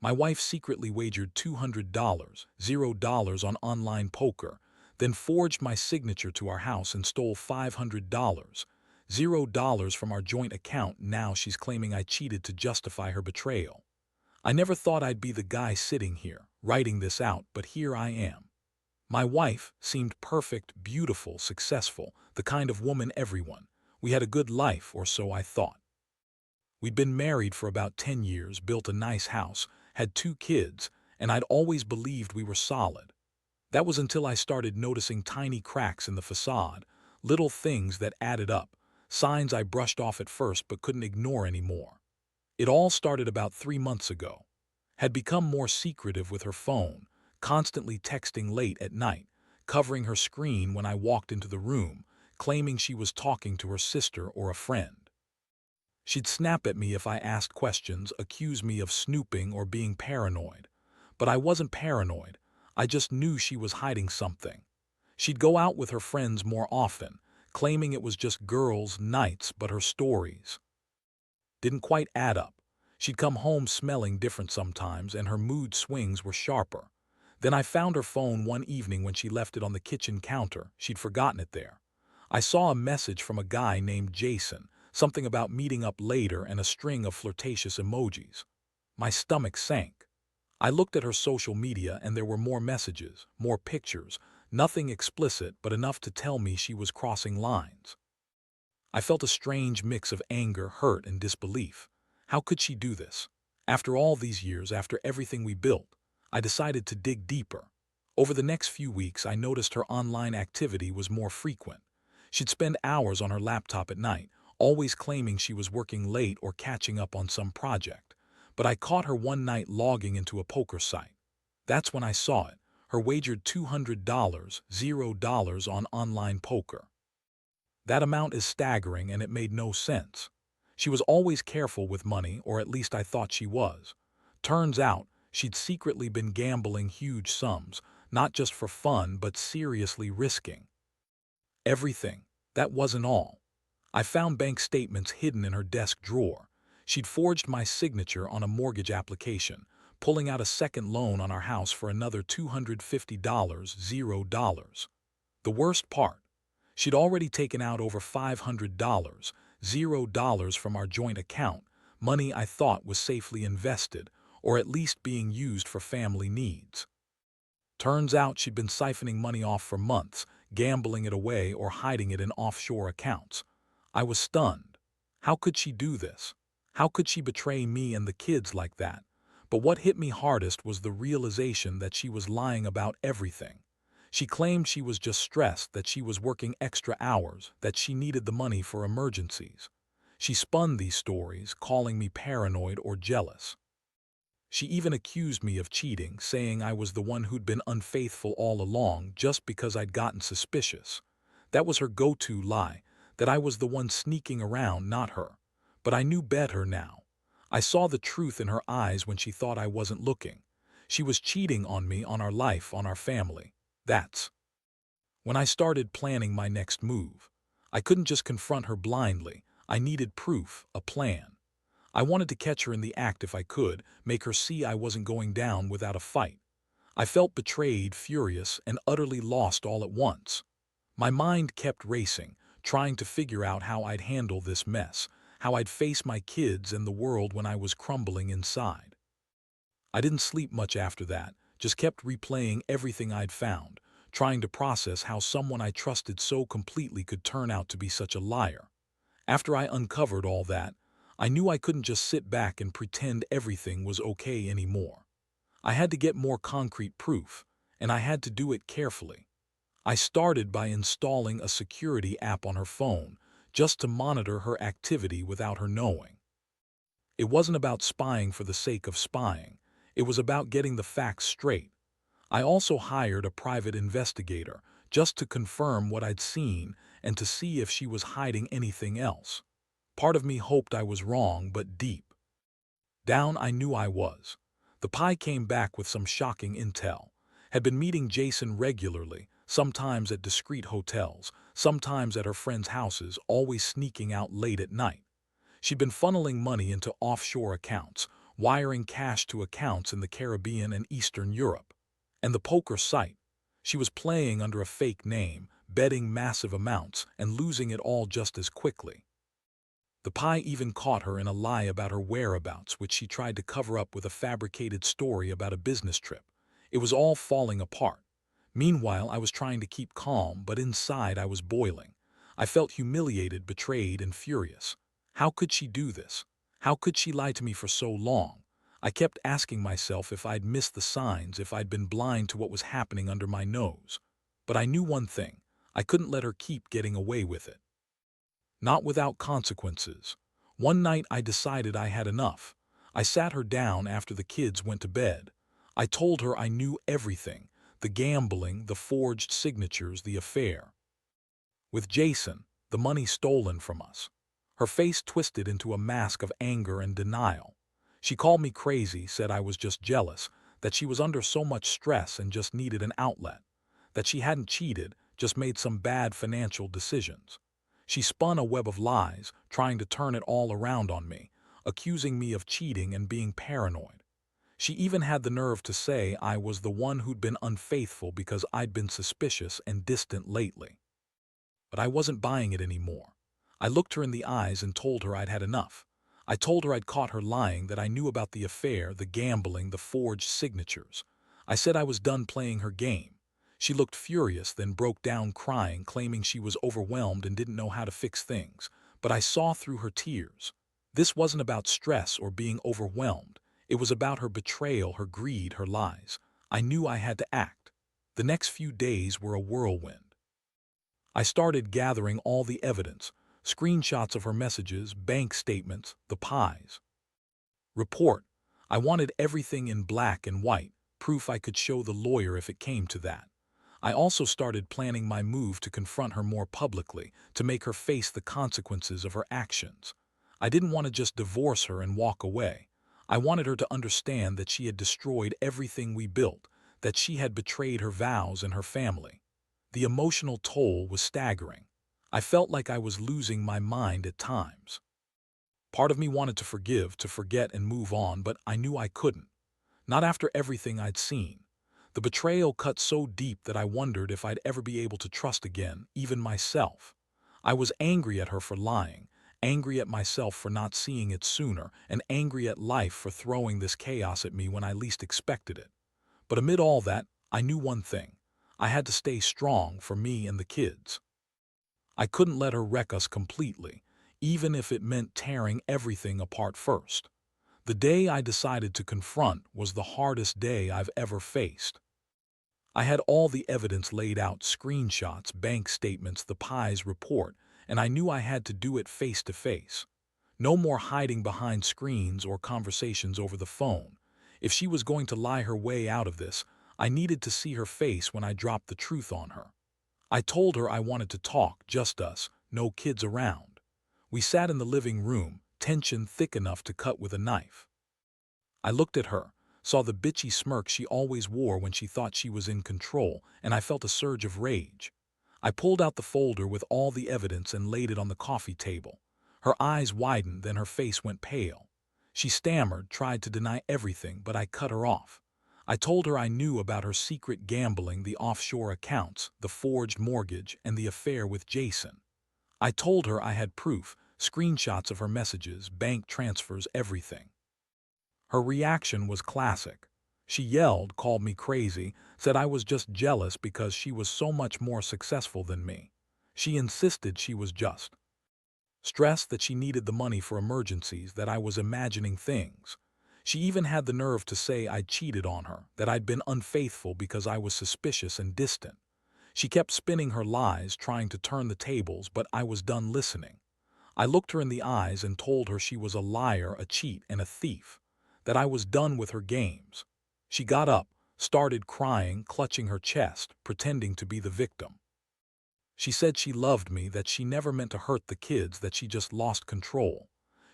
My wife secretly wagered $200, $0 on online poker, then forged my signature to our house and stole $500, $0 from our joint account. Now she's claiming I cheated to justify her betrayal. I never thought I'd be the guy sitting here, writing this out, but here I am. My wife seemed perfect, beautiful, successful, the kind of woman everyone. We had a good life, or so I thought. We'd been married for about 10 years, built a nice house, had 2 kids, and I'd always believed we were solid. That was until I started noticing tiny cracks in the facade, little things that added up, signs I brushed off at first but couldn't ignore anymore. It all started about 3 months ago. Had become more secretive with her phone, constantly texting late at night, covering her screen when I walked into the room, claiming she was talking to her sister or a friend. She'd snap at me if I asked questions, accuse me of snooping or being paranoid. But I wasn't paranoid. I just knew she was hiding something. She'd go out with her friends more often, claiming it was just girls' nights, but her stories didn't quite add up. She'd come home smelling different sometimes, and her mood swings were sharper. Then I found her phone one evening when she left it on the kitchen counter. She'd forgotten it there. I saw a message from a guy named Jason, something about meeting up later and a string of flirtatious emojis. My stomach sank. I looked at her social media and there were more messages, more pictures, nothing explicit but enough to tell me she was crossing lines. I felt a strange mix of anger, hurt, and disbelief. How could she do this? After all these years, after everything we built, I decided to dig deeper. Over the next few weeks, I noticed her online activity was more frequent. She'd spend hours on her laptop at night, always claiming she was working late or catching up on some project. But I caught her one night logging into a poker site. That's when I saw it. Her wagered $200, $0 on online poker. That amount is staggering, and it made no sense. She was always careful with money, or at least I thought she was. Turns out, she'd secretly been gambling huge sums, not just for fun but seriously risking everything. That wasn't all. I found bank statements hidden in her desk drawer. She'd forged my signature on a mortgage application, pulling out a second loan on our house for another $250, $0. The worst part, she'd already taken out over $500, $0 from our joint account, money I thought was safely invested, or at least being used for family needs. Turns out she'd been siphoning money off for months, gambling it away or hiding it in offshore accounts. I was stunned. How could she do this? How could she betray me and the kids like that? But what hit me hardest was the realization that she was lying about everything. She claimed she was just stressed, that she was working extra hours, that she needed the money for emergencies. She spun these stories, calling me paranoid or jealous. She even accused me of cheating, saying I was the one who'd been unfaithful all along just because I'd gotten suspicious. That was her go-to lie, that I was the one sneaking around, not her. But I knew better now. I saw the truth in her eyes when she thought I wasn't looking. She was cheating on me, on our life, on our family. That's when I started planning my next move. I couldn't just confront her blindly. I needed proof, a plan. I wanted to catch her in the act if I could, make her see I wasn't going down without a fight. I felt betrayed, furious, and utterly lost all at once. My mind kept racing, trying to figure out how I'd handle this mess, how I'd face my kids and the world when I was crumbling inside. I didn't sleep much after that, just kept replaying everything I'd found, trying to process how someone I trusted so completely could turn out to be such a liar. After I uncovered all that, I knew I couldn't just sit back and pretend everything was okay anymore. I had to get more concrete proof, and I had to do it carefully. I started by installing a security app on her phone, just to monitor her activity without her knowing. It wasn't about spying for the sake of spying. It was about getting the facts straight. I also hired a private investigator, just to confirm what I'd seen and to see if she was hiding anything else. Part of me hoped I was wrong, but deep down I knew I was. The pie came back with some shocking intel. Had been meeting Jason regularly, sometimes at discreet hotels, sometimes at her friends' houses, always sneaking out late at night. She'd been funneling money into offshore accounts, wiring cash to accounts in the Caribbean and Eastern Europe. And the poker site. She was playing under a fake name, betting massive amounts, and losing it all just as quickly. The pie even caught her in a lie about her whereabouts, which she tried to cover up with a fabricated story about a business trip. It was all falling apart. Meanwhile, I was trying to keep calm, but inside I was boiling. I felt humiliated, betrayed, and furious. How could she do this? How could she lie to me for so long? I kept asking myself if I'd missed the signs, if I'd been blind to what was happening under my nose. But I knew one thing. I couldn't let her keep getting away with it. Not without consequences. One night I decided I had enough. I sat her down after the kids went to bed. I told her I knew everything, the gambling, the forged signatures, the affair with Jason, the money stolen from us. Her face twisted into a mask of anger and denial. She called me crazy, said I was just jealous, that she was under so much stress and just needed an outlet, that she hadn't cheated, just made some bad financial decisions. She spun a web of lies, trying to turn it all around on me, accusing me of cheating and being paranoid. She even had the nerve to say I was the one who'd been unfaithful because I'd been suspicious and distant lately. But I wasn't buying it anymore. I looked her in the eyes and told her I'd had enough. I told her I'd caught her lying, that I knew about the affair, the gambling, the forged signatures. I said I was done playing her game. She looked furious, then broke down crying, claiming she was overwhelmed and didn't know how to fix things. But I saw through her tears. This wasn't about stress or being overwhelmed. It was about her betrayal, her greed, her lies. I knew I had to act. The next few days were a whirlwind. I started gathering all the evidence, screenshots of her messages, bank statements, the pies. Report. I wanted everything in black and white, proof I could show the lawyer if it came to that. I also started planning my move to confront her more publicly, to make her face the consequences of her actions. I didn't want to just divorce her and walk away. I wanted her to understand that she had destroyed everything we built, that she had betrayed her vows and her family. The emotional toll was staggering. I felt like I was losing my mind at times. Part of me wanted to forgive, to forget and move on, but I knew I couldn't. Not after everything I'd seen. The betrayal cut so deep that I wondered if I'd ever be able to trust again, even myself. I was angry at her for lying, angry at myself for not seeing it sooner, and angry at life for throwing this chaos at me when I least expected it. But amid all that, I knew one thing. I had to stay strong for me and the kids. I couldn't let her wreck us completely, even if it meant tearing everything apart first. The day I decided to confront was the hardest day I've ever faced. I had all the evidence laid out, screenshots, bank statements, the pie's report, and I knew I had to do it face to face. No more hiding behind screens or conversations over the phone. If she was going to lie her way out of this, I needed to see her face when I dropped the truth on her. I told her I wanted to talk, just us, no kids around. We sat in the living room, tension thick enough to cut with a knife. I looked at her, saw the bitchy smirk she always wore when she thought she was in control, and I felt a surge of rage. I pulled out the folder with all the evidence and laid it on the coffee table. Her eyes widened, then her face went pale. She stammered, tried to deny everything, but I cut her off. I told her I knew about her secret gambling, the offshore accounts, the forged mortgage, and the affair with Jason. I told her I had proof, screenshots of her messages, bank transfers, everything. Her reaction was classic. She yelled, called me crazy, said I was just jealous because she was so much more successful than me. She insisted she was just stressed, that she needed the money for emergencies, that I was imagining things. She even had the nerve to say I'd cheated on her, that I'd been unfaithful because I was suspicious and distant. She kept spinning her lies, trying to turn the tables, but I was done listening. I looked her in the eyes and told her she was a liar, a cheat, and a thief, that I was done with her games. She got up, started crying, clutching her chest, pretending to be the victim. She said she loved me, that she never meant to hurt the kids, that she just lost control.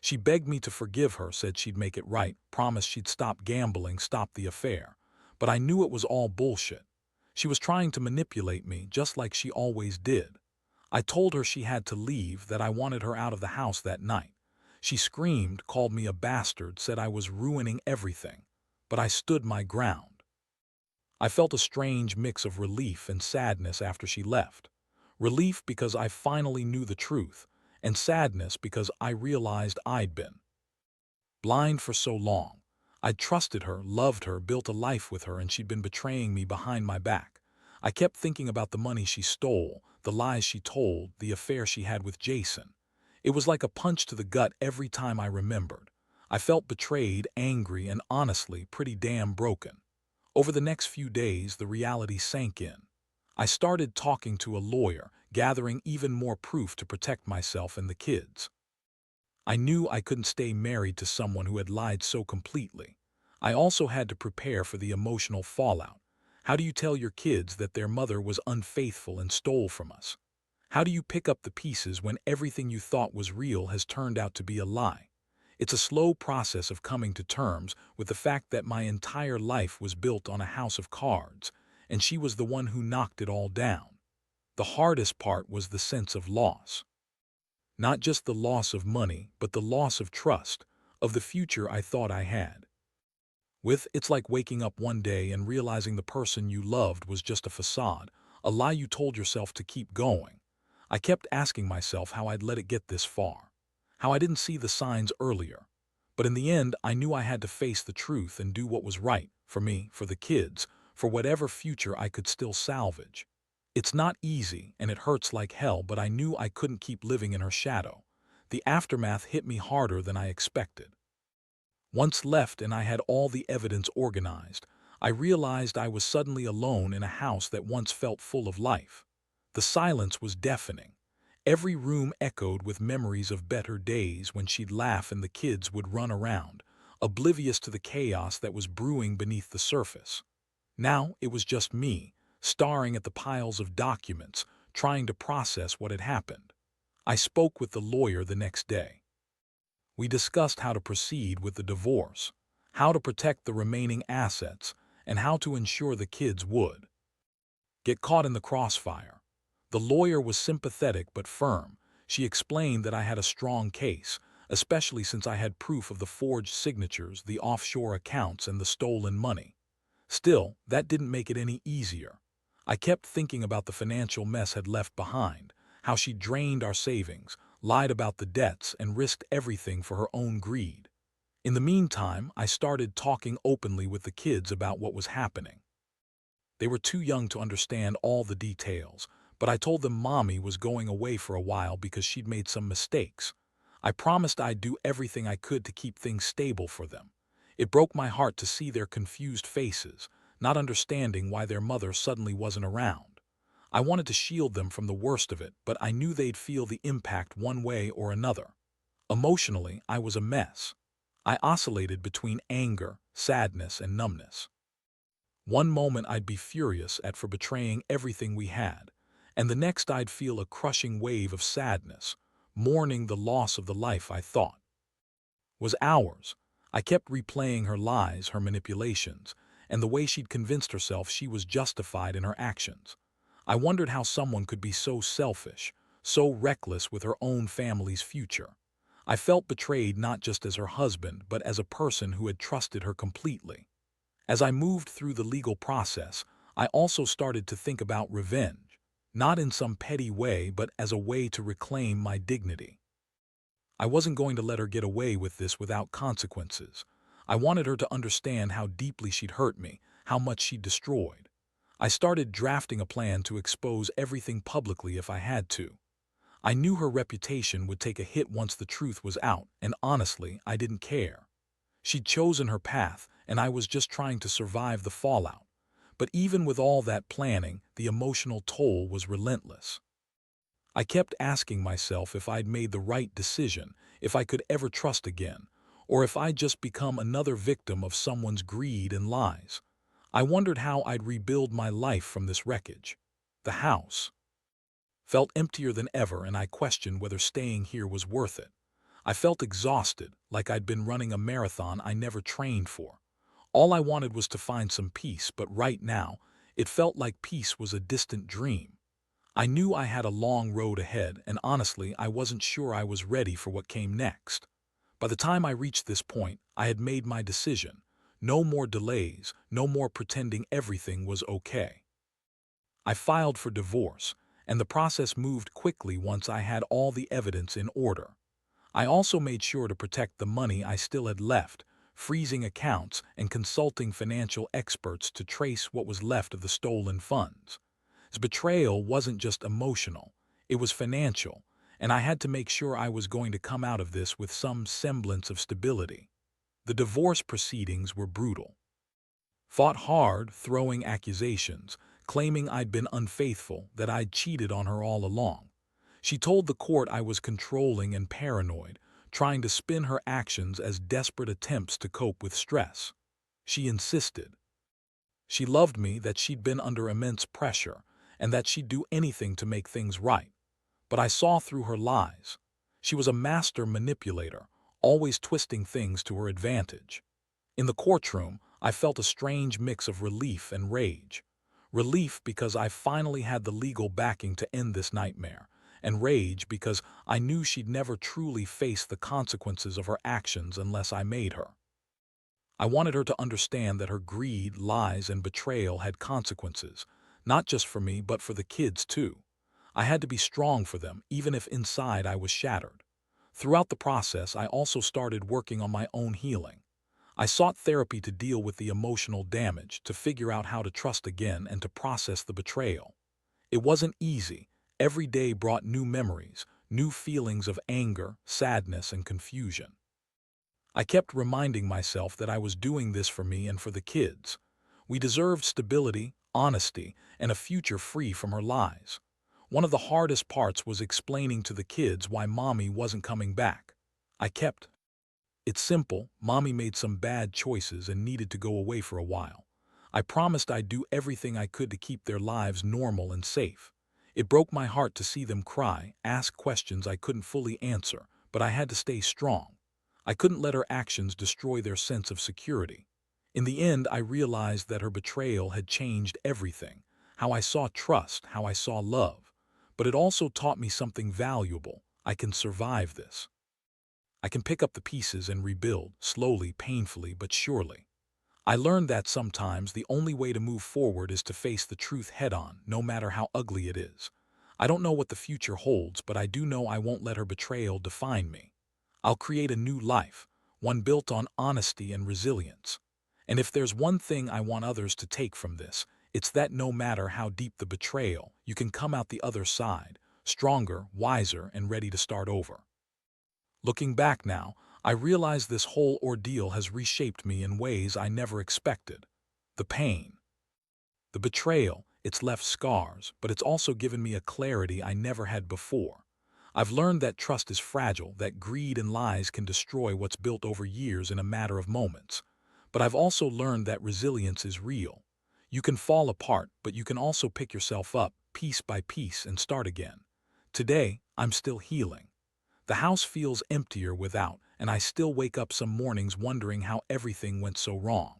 She begged me to forgive her, said she'd make it right, promised she'd stop gambling, stop the affair. But I knew it was all bullshit. She was trying to manipulate me, just like she always did. I told her she had to leave, that I wanted her out of the house that night. She screamed, called me a bastard, said I was ruining everything. But I stood my ground. I felt a strange mix of relief and sadness after she left. Relief because I finally knew the truth, and sadness because I realized I'd been blind for so long. I'd trusted her, loved her, built a life with her, and she'd been betraying me behind my back. I kept thinking about the money she stole, the lies she told, the affair she had with Jason. It was like a punch to the gut every time I remembered. I felt betrayed, angry, and honestly pretty damn broken. Over the next few days, the reality sank in. I started talking to a lawyer, gathering even more proof to protect myself and the kids. I knew I couldn't stay married to someone who had lied so completely. I also had to prepare for the emotional fallout. How do you tell your kids that their mother was unfaithful and stole from us? How do you pick up the pieces when everything you thought was real has turned out to be a lie? It's a slow process of coming to terms with the fact that my entire life was built on a house of cards, and she was the one who knocked it all down. The hardest part was the sense of loss. Not just the loss of money, but the loss of trust, of the future I thought I had. It's like waking up one day and realizing the person you loved was just a facade, a lie you told yourself to keep going. I kept asking myself how I'd let it get this far, how I didn't see the signs earlier. But in the end, I knew I had to face the truth and do what was right, for me, for the kids, for whatever future I could still salvage. It's not easy, and it hurts like hell, but I knew I couldn't keep living in her shadow. The aftermath hit me harder than I expected. Once left and I had all the evidence organized, I realized I was suddenly alone in a house that once felt full of life. The silence was deafening. Every room echoed with memories of better days when she'd laugh and the kids would run around, oblivious to the chaos that was brewing beneath the surface. Now it was just me, staring at the piles of documents, trying to process what had happened. I spoke with the lawyer the next day. We discussed how to proceed with the divorce, how to protect the remaining assets, and how to ensure the kids would get caught in the crossfire. The lawyer was sympathetic but firm. She explained that I had a strong case, especially since I had proof of the forged signatures, the offshore accounts, and the stolen money. Still, that didn't make it any easier. I kept thinking about the financial mess had left behind, how she drained our savings, lied about the debts, and risked everything for her own greed. In the meantime, I started talking openly with the kids about what was happening. They were too young to understand all the details, but I told them Mommy was going away for a while because she'd made some mistakes. I promised I'd do everything I could to keep things stable for them. It broke my heart to see their confused faces, not understanding why their mother suddenly wasn't around. I wanted to shield them from the worst of it, but I knew they'd feel the impact one way or another. Emotionally, I was a mess. I oscillated between anger, sadness, and numbness. One moment I'd be furious at for betraying everything we had, and the next I'd feel a crushing wave of sadness, mourning the loss of the life I thought was ours. I kept replaying her lies, her manipulations, and the way she'd convinced herself she was justified in her actions. I wondered how someone could be so selfish, so reckless with her own family's future. I felt betrayed not just as her husband, but as a person who had trusted her completely. As I moved through the legal process, I also started to think about revenge, not in some petty way, but as a way to reclaim my dignity. I wasn't going to let her get away with this without consequences. I wanted her to understand how deeply she'd hurt me, how much she'd destroyed. I started drafting a plan to expose everything publicly if I had to. I knew her reputation would take a hit once the truth was out, and honestly, I didn't care. She'd chosen her path, and I was just trying to survive the fallout. But even with all that planning, the emotional toll was relentless. I kept asking myself if I'd made the right decision, if I could ever trust again, or if I'd just become another victim of someone's greed and lies. I wondered how I'd rebuild my life from this wreckage. The house felt emptier than ever, and I questioned whether staying here was worth it. I felt exhausted, like I'd been running a marathon I never trained for. All I wanted was to find some peace, but right now, it felt like peace was a distant dream. I knew I had a long road ahead, and honestly, I wasn't sure I was ready for what came next. By the time I reached this point, I had made my decision. No more delays, no more pretending everything was okay. I filed for divorce, and the process moved quickly once I had all the evidence in order. I also made sure to protect the money I still had left, freezing accounts and consulting financial experts to trace what was left of the stolen funds. His betrayal wasn't just emotional, it was financial, and I had to make sure I was going to come out of this with some semblance of stability. The divorce proceedings were brutal. Fought hard, throwing accusations, claiming I'd been unfaithful, that I'd cheated on her all along. She told the court I was controlling and paranoid, trying to spin her actions as desperate attempts to cope with stress. She insisted. She loved me, that she'd been under immense pressure, and that she'd do anything to make things right. But I saw through her lies. She was a master manipulator, always twisting things to her advantage. In the courtroom, I felt a strange mix of relief and rage. Relief because I finally had the legal backing to end this nightmare, and rage because I knew she'd never truly face the consequences of her actions unless I made her. I wanted her to understand that her greed, lies, and betrayal had consequences, not just for me but for the kids too. I had to be strong for them, even if inside I was shattered. Throughout the process, I also started working on my own healing. I sought therapy to deal with the emotional damage, to figure out how to trust again and to process the betrayal. It wasn't easy. Every day brought new memories, new feelings of anger, sadness, and confusion. I kept reminding myself that I was doing this for me and for the kids. We deserved stability, honesty, and a future free from her lies. One of the hardest parts was explaining to the kids why Mommy wasn't coming back. I kept It's simple. Mommy made some bad choices and needed to go away for a while. I promised I'd do everything I could to keep their lives normal and safe. It broke my heart to see them cry, ask questions I couldn't fully answer, but I had to stay strong. I couldn't let her actions destroy their sense of security. In the end, I realized that her betrayal had changed everything, how I saw trust, how I saw love. But it also taught me something valuable. I can survive this. I can pick up the pieces and rebuild, slowly, painfully, but surely. I learned that sometimes the only way to move forward is to face the truth head-on, no matter how ugly it is. I don't know what the future holds, but I do know I won't let her betrayal define me. I'll create a new life, one built on honesty and resilience. And if there's one thing I want others to take from this, it's that no matter how deep the betrayal, you can come out the other side, stronger, wiser, and ready to start over. Looking back now, I realize this whole ordeal has reshaped me in ways I never expected. The pain, the betrayal, it's left scars, but it's also given me a clarity I never had before. I've learned that trust is fragile, that greed and lies can destroy what's built over years in a matter of moments. But I've also learned that resilience is real. You can fall apart, but you can also pick yourself up, piece by piece, and start again. Today, I'm still healing. The house feels emptier without, and I still wake up some mornings wondering how everything went so wrong.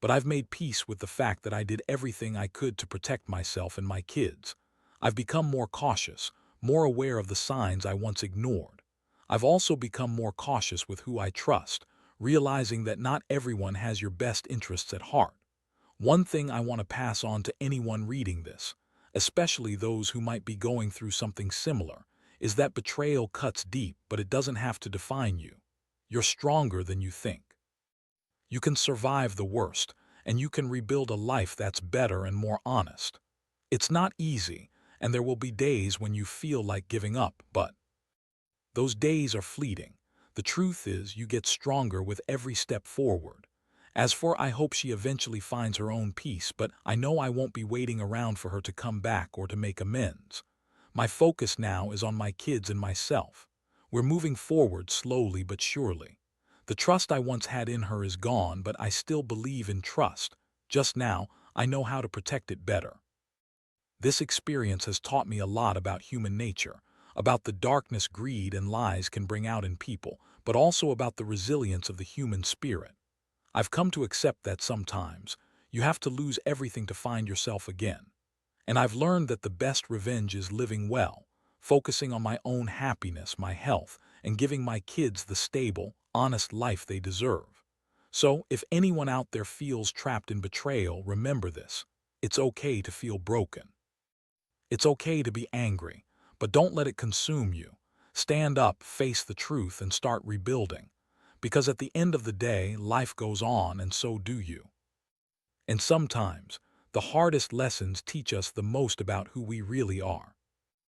But I've made peace with the fact that I did everything I could to protect myself and my kids. I've become more cautious, more aware of the signs I once ignored. I've also become more cautious with who I trust, realizing that not everyone has your best interests at heart. One thing I want to pass on to anyone reading this, especially those who might be going through something similar, is that betrayal cuts deep, but it doesn't have to define you. You're stronger than you think. You can survive the worst, and you can rebuild a life that's better and more honest. It's not easy, and there will be days when you feel like giving up, but those days are fleeting. The truth is, you get stronger with every step forward. As for I hope she eventually finds her own peace, but I know I won't be waiting around for her to come back or to make amends. My focus now is on my kids and myself. We're moving forward slowly but surely. The trust I once had in her is gone, but I still believe in trust. Just now, I know how to protect it better. This experience has taught me a lot about human nature, about the darkness greed and lies can bring out in people, but also about the resilience of the human spirit. I've come to accept that sometimes you have to lose everything to find yourself again. And I've learned that the best revenge is living well, focusing on my own happiness, my health, and giving my kids the stable, honest life they deserve. So, if anyone out there feels trapped in betrayal, remember this. It's okay to feel broken. It's okay to be angry, but don't let it consume you. Stand up, face the truth, and start rebuilding. Because at the end of the day, life goes on, and so do you. And sometimes, the hardest lessons teach us the most about who we really are.